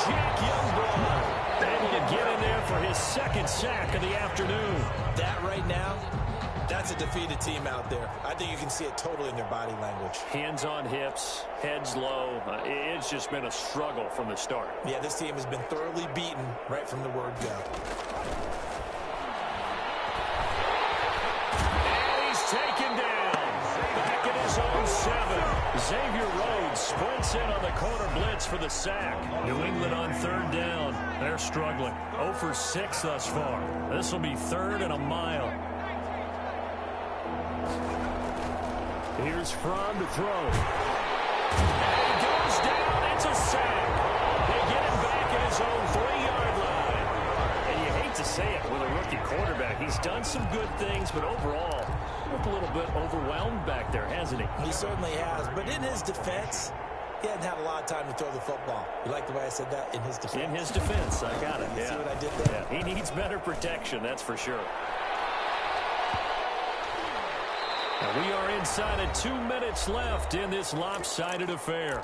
Jack Youngblood able to get in there for his second sack of the afternoon. That right now, that's a defeated team out there. I think you can see it totally in their body language. Hands on hips, heads low. It's just been a struggle from the start. Yeah, this team has been thoroughly beaten right from the word go. And he's taken down. Back at his own 7. Xavier Rhodes sprints in on the corner blitz for the sack. New England on third down. They're struggling. 0 for 6 thus far. This will be third and a mile. Here's Fromm to throw. And he goes down. It's a sack. They get him back at his own 3-yard line. And you hate to say it with a rookie quarterback. He's done some good things, but overall, looked a little bit overwhelmed back there, hasn't he? He certainly has. But in his defense, he hadn't had a lot of time to throw the football. You like the way I said that? In his defense. In his defense. I got it. You see what I did there? Yeah. He needs better protection, that's for sure. We are inside of 2 minutes left in this lopsided affair.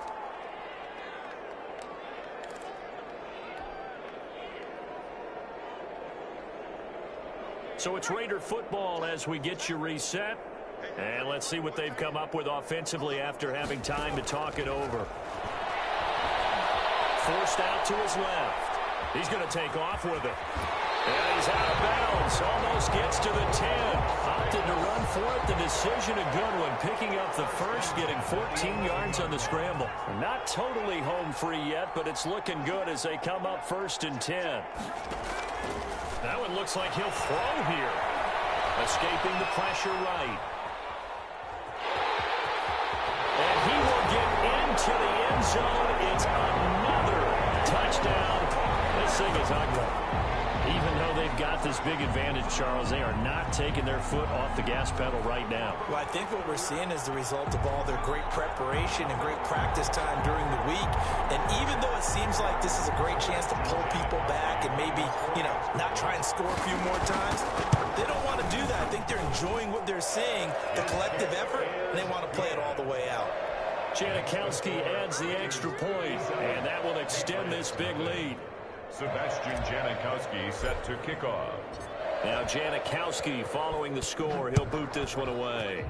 So it's Raider football as we get you reset. And let's see what they've come up with offensively after having time to talk it over. Forced out to his left. He's going to take off with it. And he's out of bounds. Almost gets to the 10. Opted to run for it. The decision a good one. Picking up the first, getting 14 yards on the scramble. Not totally home free yet, but it's looking good as they come up 1st and 10. That one looks like he'll throw here. Escaping the pressure right. And he will get into the end zone. It's another touchdown. This thing is ugly. Even though they've got this big advantage, Charles, they are not taking their foot off the gas pedal right now. Well, I think what we're seeing is the result of all their great preparation and great practice time during the week. And even though it seems like this is a great chance to pull people back and maybe, not try and score a few more times, they don't want to do that. I think they're enjoying what they're seeing, the collective effort, and they want to play it all the way out. Janikowski adds the extra point, and that will extend this big lead. Sebastian Janikowski set to kick off. Now Janikowski following the score. He'll boot this one away.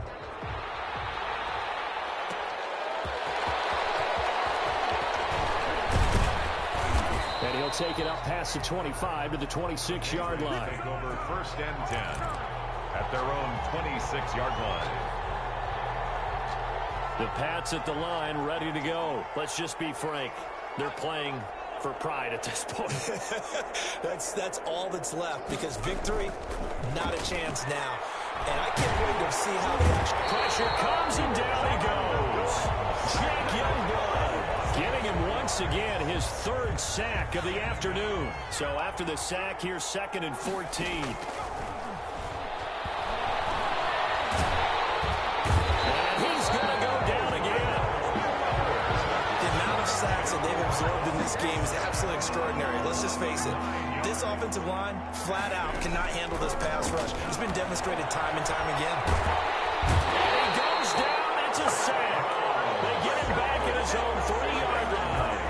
And he'll take it up past the 25 to the 26-yard line. Take over 1st and 10 at their own 26-yard line. The Pats at the line, ready to go. Let's just be frank. They're playing for pride at this point. That's all that's left, because victory, not a chance now. And I can't wait to see how the pressure comes, and down he goes. Jack Youngblood getting him once again his 3rd sack of the afternoon. So after the sack, here's 2nd and 14. Sacks that they've absorbed in this game is absolutely extraordinary. Let's just face it. This offensive line, flat out, cannot handle this pass rush. It's been demonstrated time and time again. And he goes down. It's a sack. They get him back at his own 3-yard line.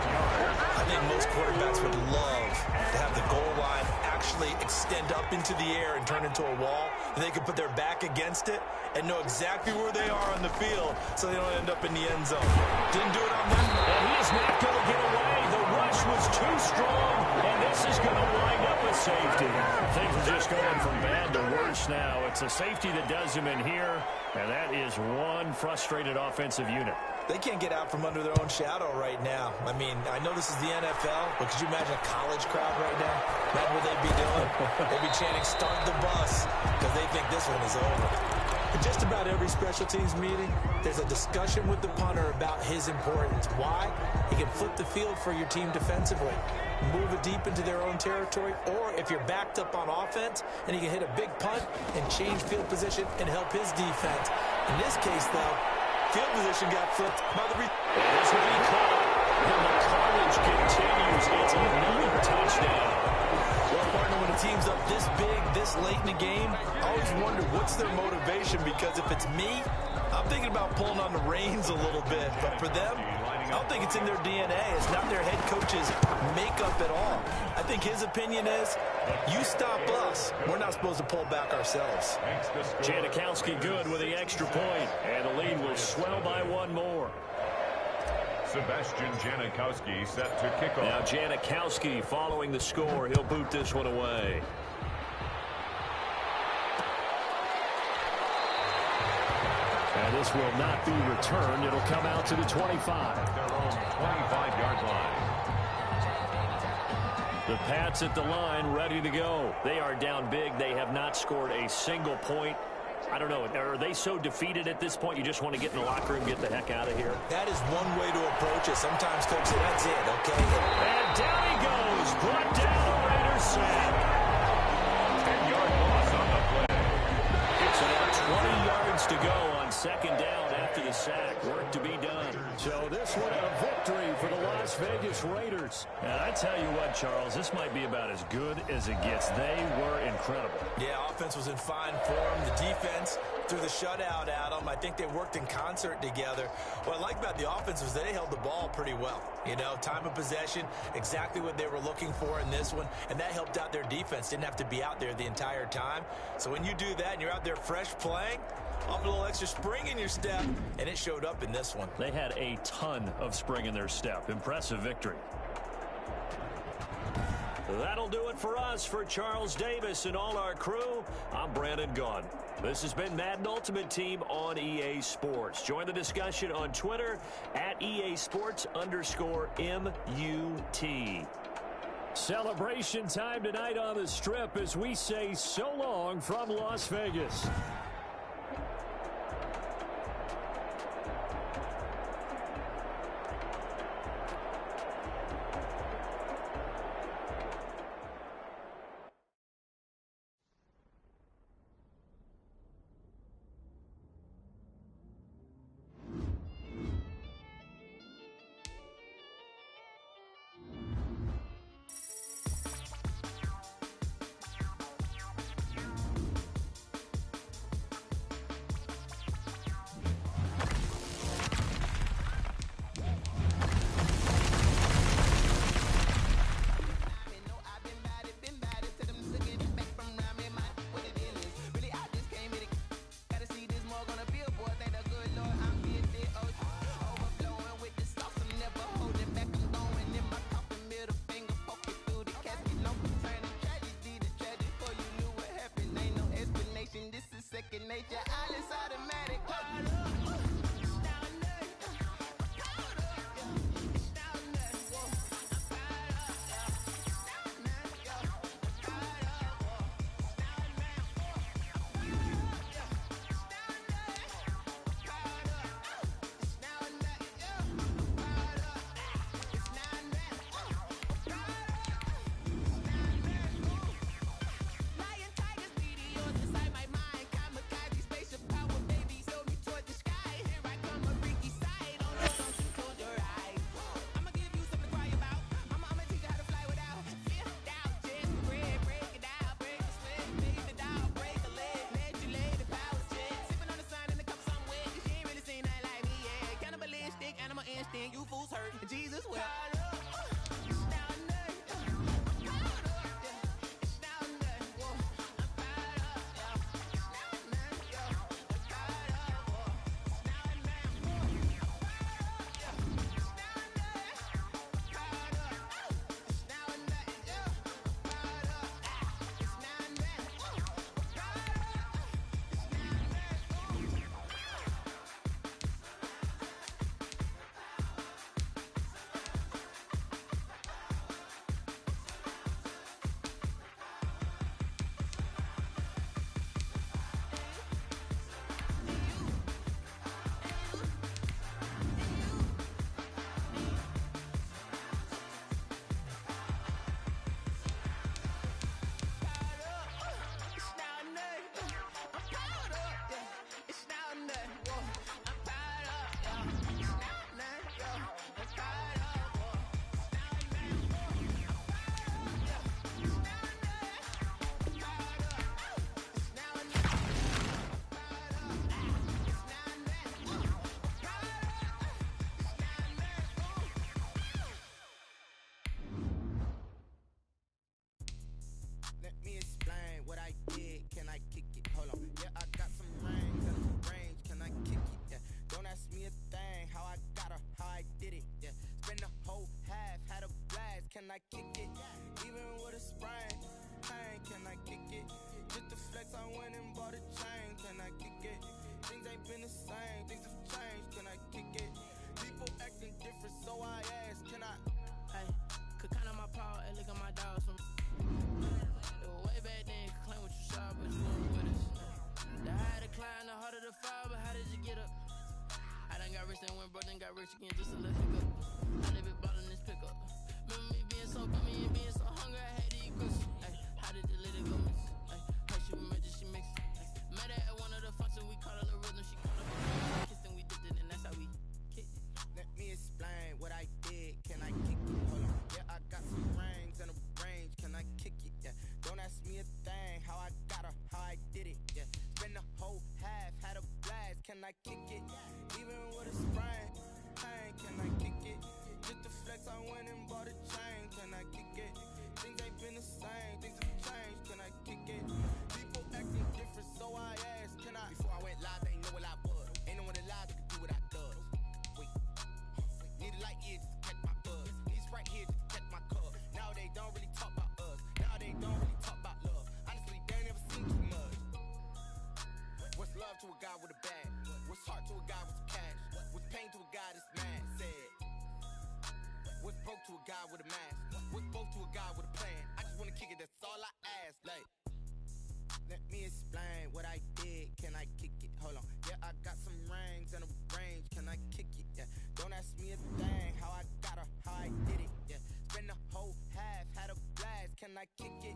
I think most quarterbacks would love to have the goal line actually extend up into the air and turn into a wall, and they can put their back against it and know exactly where they are on the field so they don't end up in the end zone. Didn't do it on that. And he is not going to get away. The rush was too strong, and this is going to wind up a safety. Things are just going from bad to worse now. It's a safety that does him in here, and that is one frustrated offensive unit. They can't get out from under their own shadow right now. I mean, I know this is the NFL, but could you imagine a college crowd right now? Imagine what they'd be doing. They'd be chanting, "Start the bus," because they think this one is over. In just about every special teams meeting, there's a discussion with the punter about his importance. Why? He can flip the field for your team defensively, move it deep into their own territory, or if you're backed up on offense, and he can hit a big punt and change field position and help his defense. In this case, though, field position got flipped by the This will be caught, and the carnage continues. It's another touchdown. Well, partner, when a team's up this big, this late in the game, I always wonder what's their motivation, because if it's me, I'm thinking about pulling on the reins a little bit. But for them, I don't think it's in their DNA. It's not their head coach's makeup at all. I think his opinion is, you stop us, we're not supposed to pull back ourselves. Janikowski good with the extra point, and the lead will swell by one more. Sebastian Janikowski set to kick off. Now Janikowski following the score. He'll boot this one away. And this will not be returned. It'll come out to the 25. Their own 25-yard line. The Pats at the line, ready to go. They are down big. They have not scored a single point. I don't know. Are they so defeated at this point you just want to get in the locker room, get the heck out of here? That is one way to approach it. Sometimes folks say, that's it, okay? And down he goes. Brought down the Raiders sack. 10-yard loss on the play. So now 20 yards to go on second down after the sack. Work to be done. So this one a victory for the Las Vegas Raiders. And I tell you what, Charles, this might be about as good as it gets. They were incredible. Yeah, offense was in fine form. The defense threw the shutout at them. I think they worked in concert together. What I like about the offense was they held the ball pretty well. You know, time of possession, exactly what they were looking for in this one, and that helped out their defense. Didn't have to be out there the entire time. So when you do that and you're out there fresh playing, up a little extra spring in your step, and it showed up in this one. They had a ton of spring in their step. Impressive victory. That'll do it for us. For Charles Davis and all our crew, I'm Brandon Gaudin. This has been Madden Ultimate Team on EA Sports. Join the discussion on Twitter at EA Sports_MUT. Celebration time tonight on the Strip as we say so long from Las Vegas. can I kick it? Even with a sprain, pain, can I kick it? Just to flex, I went and bought a chain, can I kick it? Things ain't been the same, things have changed, can I kick it? People acting different, so I ask, can I? Hey, could count on my power, and look at my dogs from. It was way back then, could claim what you saw, but you weren't with us. The higher the climb, the harder the fall, but how did you get up? I done got rich and went broke, then got rich again just to let it go. I live it bought in this pickup. Remember me being so bummy and being so hungry, I had to eat groceries. Ay, how did the little go miss? Ay, how she was she mixed. Ay, met her at one of the functions, we called her the rhythm, she called her kissed and we dipped it, and that's how we kicked it. Let me explain what I did, can I kick it? Hold on, yeah, I got some rings and a range, can I kick it? Yeah, don't ask me a thing, how I got her, how I did it, yeah. Spend the whole half, had a blast, can I kick it? Even with a sprain, pain, can I kick it? Just to flex, I went and bought a chain, can I kick it? Things ain't been the same, things have changed, can I kick it? People acting different, so I asked, can I? Before I went live, they ain't know what I was. Ain't no one alive that could do what I does. Wait, need a light here just to catch my buzz. Need Sprite here just to catch my cup. Now they don't really talk about us. Now they don't really talk about love. Honestly, they ain't never seen too much. What's love to a guy with a bag? What's heart to a guy with some cash? What's pain to a guy that's mad? Said. What's broke to a guy with a mask? What's both to a guy with a plan? I just wanna kick it, that's all I ask. Like, let me explain what I did, can I kick it? Hold on, yeah, I got some rings and a range, can I kick it? Yeah, don't ask me a thing, how I got her, how I did it? Yeah, spend the whole half, had a blast, can I kick it?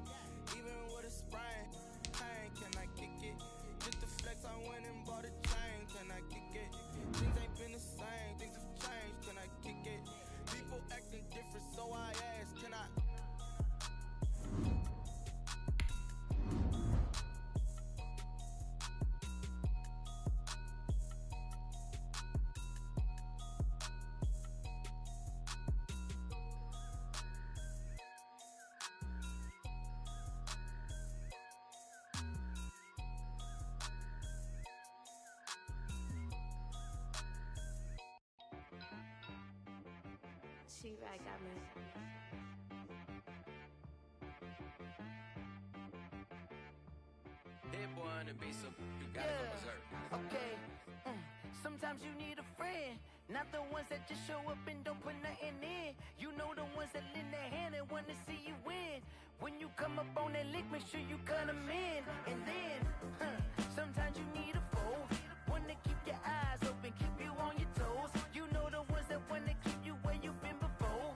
Even with a sprain, pain, can I kick it? Just to flex, I went and bought a chain, can I kick it? Things ain't been the same, things have changed, can I kick it? People acting different, so I ask, can I? She right got me. Hit boy and be some, you gotta go berserk. Okay. Sometimes you need a friend, not the ones that just show up and don't put nothing in. You know the ones that lend their hand and want to see you win. When you come up on that lick, make sure you cut them in. And then, sometimes you need a foe, one to keep your eyes open, keep you on your toes. You know the ones that want to keep you where you've been before.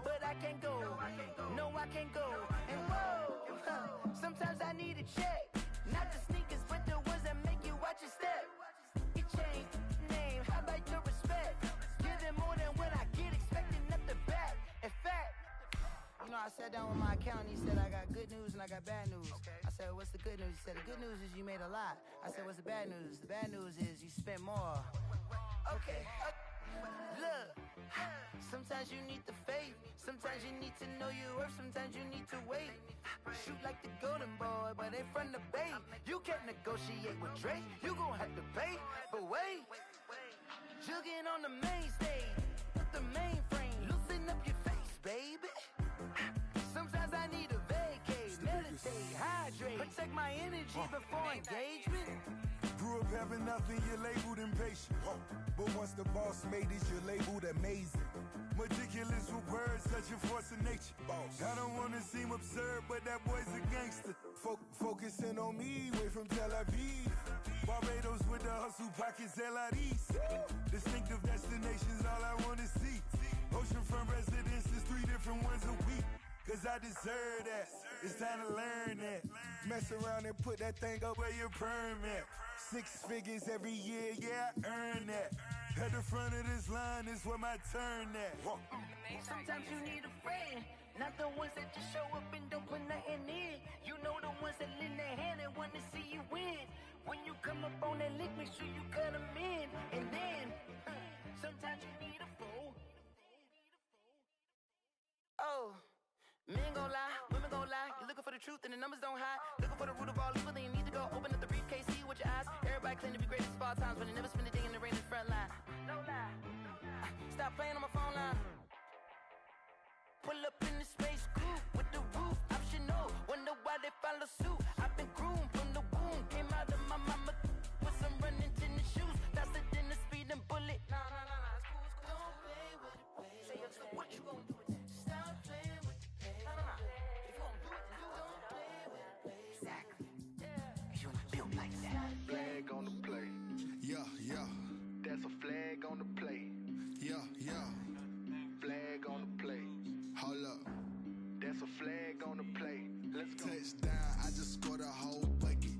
But I can't go, no I can't go. And whoa, sometimes I need a check, not the sneakers, but the ones that make you watch your step. It changed name, how about your respect? Give them more than what I get, expecting nothing back. In fact, you know, I sat down with my accountant, he said I got good news and I got bad news. I said, what's the good news? He said, the good news is you made a lot. I said, what's the bad news? The bad news is you spent more. Okay, look, sometimes you need the faith, sometimes you need to know your worth, sometimes you need to wait. Shoot like the golden boy, but in front of the bay. You can't negotiate with Drake, you gon' have to pay. But wait, jugging on the main stage, the mainframe, loosen up your face, baby. Sometimes I need a vacate, meditate, hydrate, protect my energy before engagement. Grew up having nothing, you're labeled impatient. But once the boss made it, you're labeled amazing. Meticulous with words, such a force of nature. I don't wanna seem absurd, but that boy's a gangster. Focusing on me, way from Tel Aviv. Barbados with the hustle pockets, LIDs. Distinctive destinations, all I wanna see. Oceanfront residences, 3 different ones a week. Cause I deserve that, it's time to learn that. Mess around and put that thing up where your permit. 6 figures every year, yeah, I earn that. At the front of this line is where my turn at. Sometimes you need a friend, not the ones that just show up and don't put nothing in. You know the ones that lend their hand and want to see you win. When you come up on that lick, make sure you cut them in. And then, sometimes you need a fool. Oh. Men gon' lie, women gon' lie. You're looking for the truth and the numbers don't hide. Looking for the root of all evil, then you need to go open up the briefcase, see with your eyes. Everybody claim to be greatest of all times, but they never spend a day in the rain in the front line. No lie. Stop playing on my phone line. pull up in the space coupe with the roof optional. Wonder why they follow suit. I've been groomed from the womb. Came out of my mama with some running tennis shoes. Faster than a speeding bullet. Nah, it's cool. Don't play with it, baby. So what you gonna do with that? Stop playing with the baby. Nah. If you gonna do it, then don't play with it, baby. Exactly. Yeah. You ain't built like that. Flag on the play. Yeah, yeah. That's a flag on the play. Yeah, yeah. Flag on the play. Hold up. That's a flag on the play. Let's go. Touchdown, I just scored a whole bucket.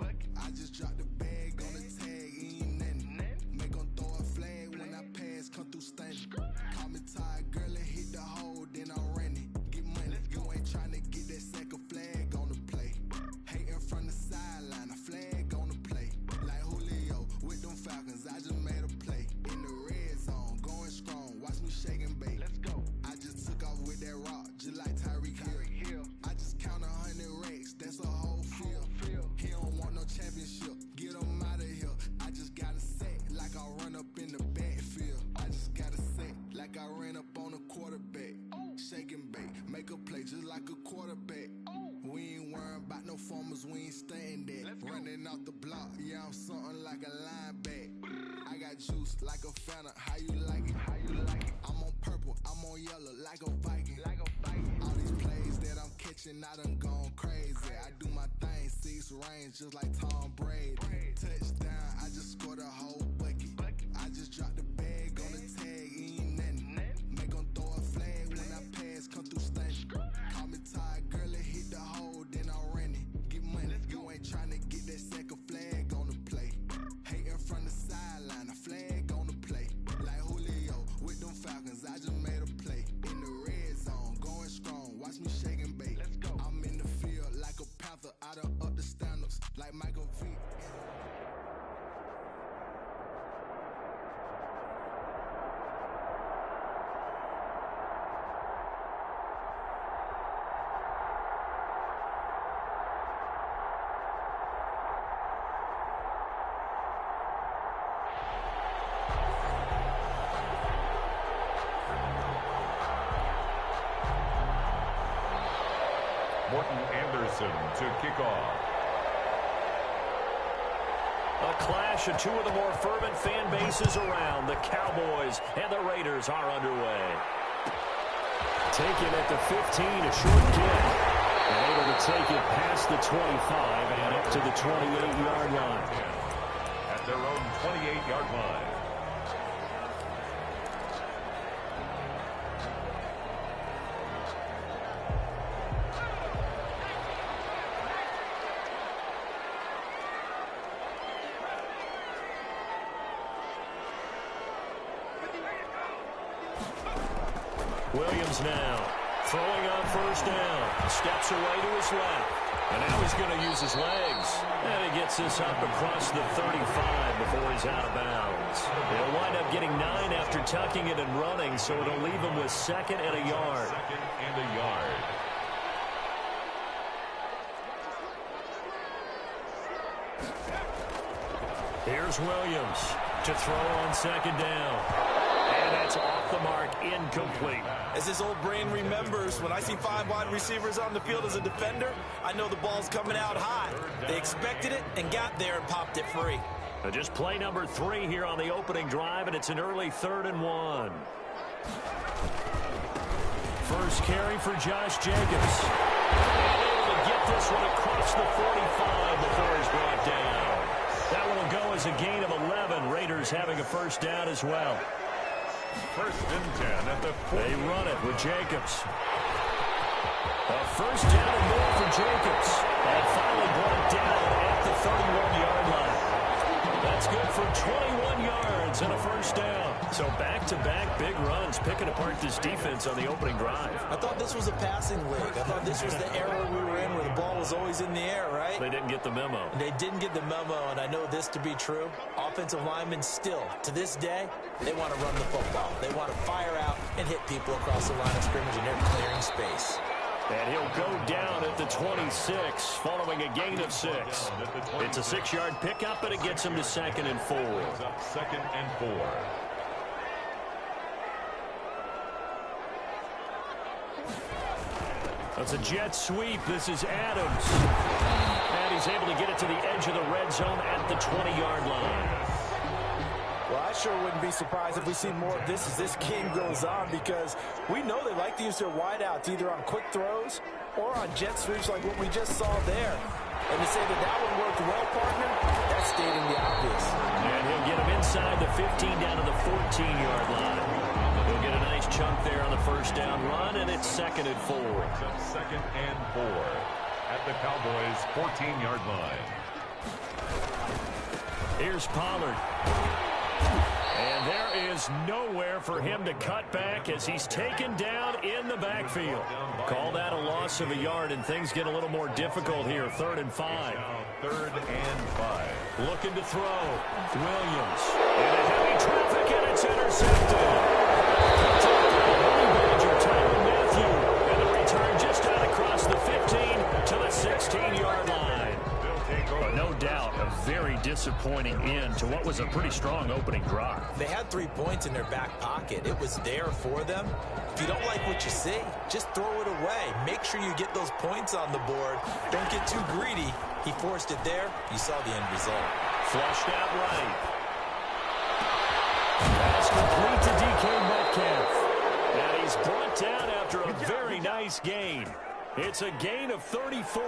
I just dropped the bag on the tag, ain't nothing. Make 'em throw a flag when I pass, come through stunning. Call me tired, girl, and hit the hole, then I'm running. Get money, you ain't tryna get that second flag on the play. Hating from the sideline, a flag on the play. Like Julio with them Falcons, I just made a play. In the red zone, going strong, watch me shake and bake. Let's go. I just took off with that rock, just like Tyreek Hill. I just count 100 racks, that's a whole field. He don't want no championship, get him out of here. I just got a set, like I run up in the backfield. I just got a set, like I ran up on a quarterback. Shake and bake, make a play just like a quarterback. We ain't worrying about no formers, we ain't staying that. Running off the block, yeah, I'm something like a lineback. I got juice like a Fanta, how you like it? I'm on purple, I'm on yellow, like a Viking. All these plays that I'm catching, I done gone crazy. I do my thing, 6 range, just like Tom Brady. Touchdown, I just scored a whole bucket. I just dropped the bag on the tag, ain't nothing. Make 'em throw a flag when I pass, come through stunning. Call me tired, girl, and hit the hole, then I'm running. Get money, you ain't tryna get that second flag on the play. Hating from the sideline, a flag on the play. Like Julio with them Falcons, I just made a play. In the red zone, going strong, watch me shake and bake. I'm in the field like a panther, I done up the standards, like Michael Vick. Morton Anderson to kick off. A clash of two of the more fervent fan bases around. The Cowboys and the Raiders are underway. Taken at the 15, a short kick. And able to take it past the 25 and up to the 28-yard line. At their own 28-yard line. Williams now throwing on first down. Steps away to his left. And now he's going to use his legs. And he gets this up across the 35 before he's out of bounds. He'll wind up getting 9 after tucking it and running, so it'll leave him with 2nd and a yard. 2nd and a yard. Here's Williams to throw on 2nd down. And that's off the mark, incomplete. As his old brain remembers, when I see 5 wide receivers on the field as a defender, I know the ball's coming out high. They expected it and got there and popped it free. Just play number 3 here on the opening drive, and it's an early 3rd and 1. First carry for Josh Jacobs. And able to get this one across the 45 before he's brought down. That one will go as a gain of 11. Raiders having a first down as well. 1st and 10 at the 40. They run it with Jacobs. A first down and more for Jacobs. And finally brought down at the 31-yard line. That's good for 21 yards and a first down. So back-to-back big runs, picking apart this defense on the opening drive. I thought this was a passing league. I thought this was the era we were in where the ball was always in the air, right? They didn't get the memo. They didn't get the memo, and I know this to be true. Offensive linemen still, to this day, they want to run the football. They want to fire out and hit people across the line of scrimmage, and they're clearing space. And he'll go down at the 26, following a gain of 6. It's a 6-yard pickup, and it gets him to 2nd and 4. It's up 2nd and 4. That's a jet sweep. This is Adams. And he's able to get it to the edge of the red zone at the 20-yard line. Well, I sure wouldn't be surprised if we see more of this as this game goes on, because we know they like to use their wideouts either on quick throws or on jet sweeps like what we just saw there. And to say that that one worked well, partner, that's stating the obvious. And he'll get him inside the 15 down to the 14-yard line. He'll get a nice chunk there on the first down run, and it's 2nd and 4. It's 2nd and 4 at the Cowboys' 14-yard line. Here's Pollard. And there is nowhere for him to cut back as he's taken down in the backfield. Call that a loss of a yard, and things get a little more difficult here. 3rd and 5. 3rd and 5. Looking to throw. Williams. Into heavy traffic, and it's intercepted. Tyler Matthew. And the return just out across the 15 to the 16-yard line. But no doubt, a very disappointing end to what was a pretty strong opening drive. They had 3 points in their back pocket. It was there for them. If you don't like what you see, just throw it away. Make sure you get those points on the board. Don't get too greedy. He forced it there. You saw the end result. Flushed out right. Pass complete to DK Metcalf. And he's brought down after a very nice gain. It's a gain of 34.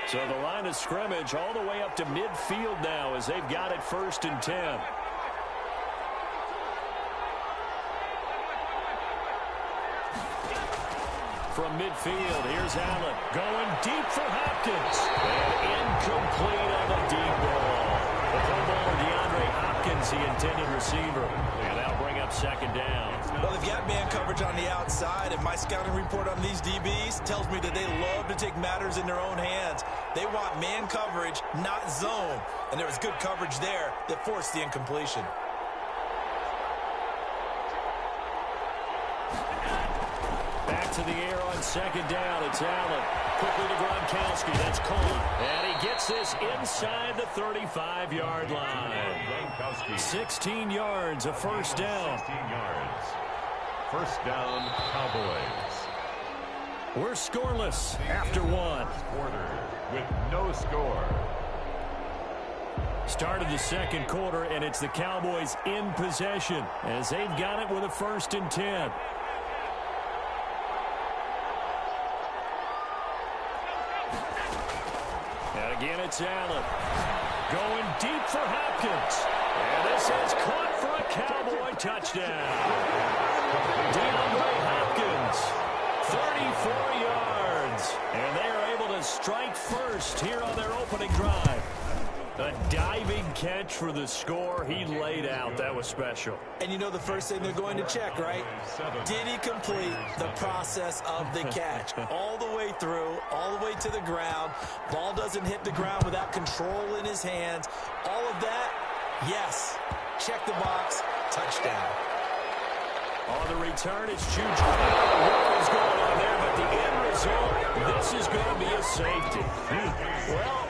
So the line of scrimmage all the way up to midfield now as they've got it 1st and 10. From midfield, here's Allen. Going deep for Hopkins. And incomplete on the deep ball. The Pro Bowler DeAndre Hopkins, the intended receiver. And that'll bring up 2nd down. Well, they've got man coverage on the outside, and my scouting report on these DBs tells me that they love to take matters in their own hands. They want man coverage, not zone. And there was good coverage there that forced the incompletion. Back to the air on 2nd down. It's Allen. Quickly to Gronkowski. That's Cole. And he gets this inside the 35-yard line. 16 yards, a 1st down. 16 yards. 1st down, Cowboys. We're scoreless after 1. Quarter with no score. Started the 2nd quarter, and it's the Cowboys in possession as they've got it with a 1st and 10. And again, it's Allen. Going deep for Hopkins. And this is caught for a Cowboy touchdown. DeAndre Hopkins, 34 yards. And they are able to strike first here on their opening drive. A diving catch for the score. He laid out. That was special. And you know the first thing they're going to check, right? Did he complete the process of the catch? All the way through, all the way to the ground. Ball doesn't hit the ground without control in his hands. All of that, yes. Check the box. Touchdown. On the return, it's Juju. What is going on there? But the end result, this is going to be a safety. Well,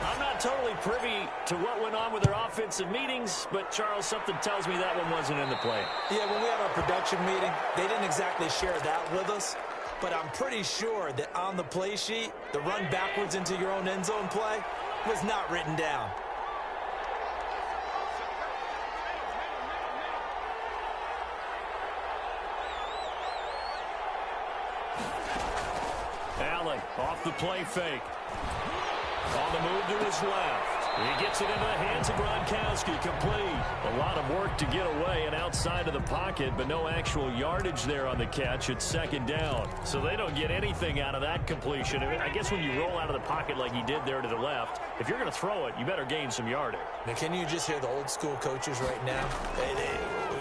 I'm not totally privy to what went on with their offensive meetings, but, Charles, something tells me that one wasn't in the play. Yeah, when we had our production meeting, they didn't exactly share that with us, but I'm pretty sure that on the play sheet, the run backwards into your own end zone play was not written down. Allen off the play fake. On the move to his left. He gets it into the hands of Gronkowski. Complete. A lot of work to get away and outside of the pocket, but no actual yardage there on the catch. It's 2nd down. So they don't get anything out of that completion. I guess when you roll out of the pocket like he did there to the left, if you're going to throw it, you better gain some yardage. Now, can you just hear the old school coaches right now?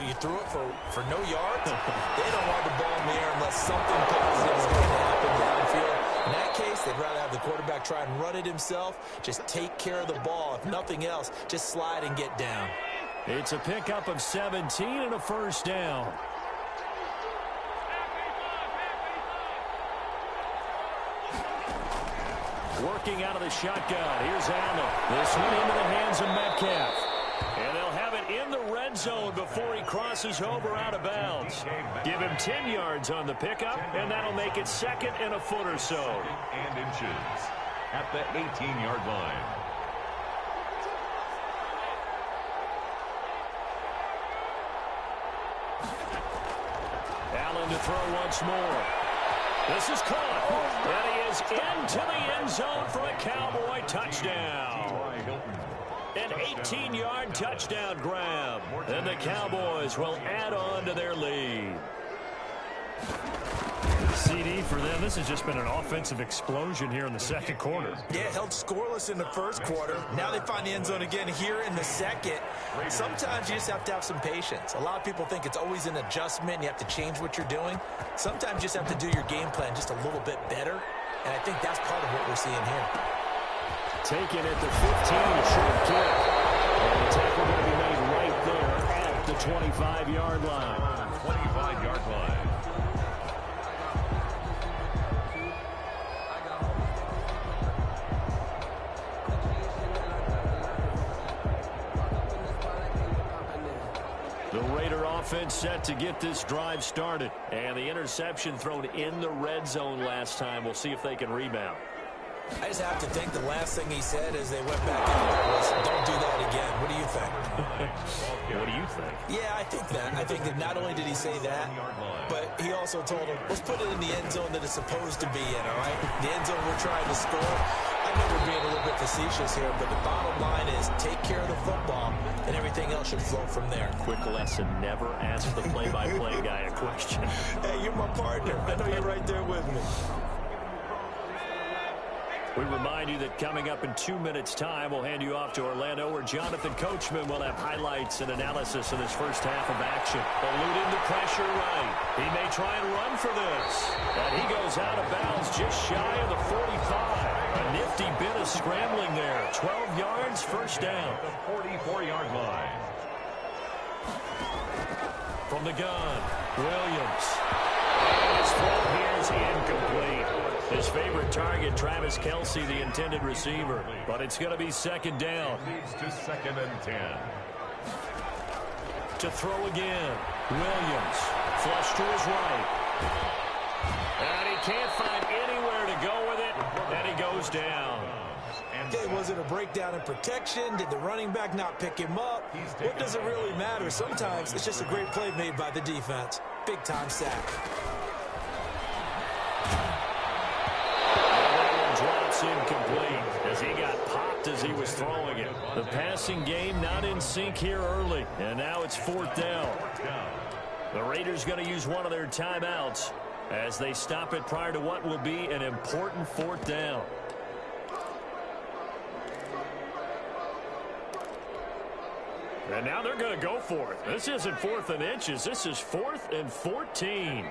You threw it for no yards? They don't want the ball in the air unless something positive is going to happen downfield. In that case, they'd rather have the quarterback try and run it himself. Just take care of the ball. If nothing else, just slide and get down. It's a pickup of 17 and a 1st down. Working out of the shotgun. Here's Allen. This one into the hands of Metcalf. And they'll have it in the red zone before he crosses over out of bounds. Give him 10 yards on the pickup, and that'll make it 2nd and a foot or so. And inches at the 18-yard line. Allen to throw once more. This is caught, and he is into the end zone for a Cowboy touchdown. An 18-yard touchdown grab, and the Cowboys will add on to their lead. CD for them. This has just been an offensive explosion here in the second quarter. Yeah, held scoreless in the first quarter. Now they find the end zone again here in the second. Sometimes you just have to have some patience. A lot of people think it's always an adjustment. You have to change what you're doing. Sometimes you just have to do your game plan just a little bit better. And I think that's part of what we're seeing here. Taken at the 15, a short kick. And the tackle going to be made right there at the 25-yard line. 25-yard line. The Raider offense set to get this drive started. And the interception thrown in the red zone last time. We'll see if they can rebound. I just have to think the last thing he said as they went back out there was, don't do that again. What do you think? What do you think? Yeah, I think that. I think that not only did he say that, but he also told him, let's put it in the end zone that it's supposed to be in, all right? The end zone we're trying to score. I know we're being a little bit facetious here, but the bottom line is take care of the football, and everything else should flow from there. Quick lesson, never ask the play-by-play guy a question. Hey, you're my partner. I know you're right there with me. We remind you that coming up in 2 minutes' time, we'll hand you off to Orlando, where Jonathan Coachman will have highlights and analysis in this first half of action. Eluding the pressure right. He may try and run for this. And he goes out of bounds just shy of the 45. A nifty bit of scrambling there. 12 yards, first down. The 44-yard line. From the gun, Williams. His throw here is incomplete. His favorite target, Travis Kelce, the intended receiver. But it's going to be second down. Leads to 2nd and 10. To throw again. Williams. Flush to his right. And he can't find anywhere to go with it. And he goes down. Okay, was it a breakdown in protection? Did the running back not pick him up? What does it really matter? Sometimes it's just a great play made by the defense. Big-time sack. Drops incomplete as he got popped as he was throwing it. The passing game not in sync here early, and now it's 4th down. The Raiders going to use one of their timeouts as they stop it prior to what will be an important 4th down. And now they're going to go for it. This isn't 4th and inches. This is 4th and 14.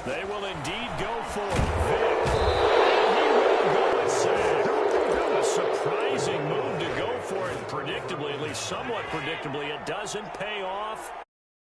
They will indeed go for it. And he will go and sack. A surprising move to go for it predictably, at least somewhat predictably. It doesn't pay off.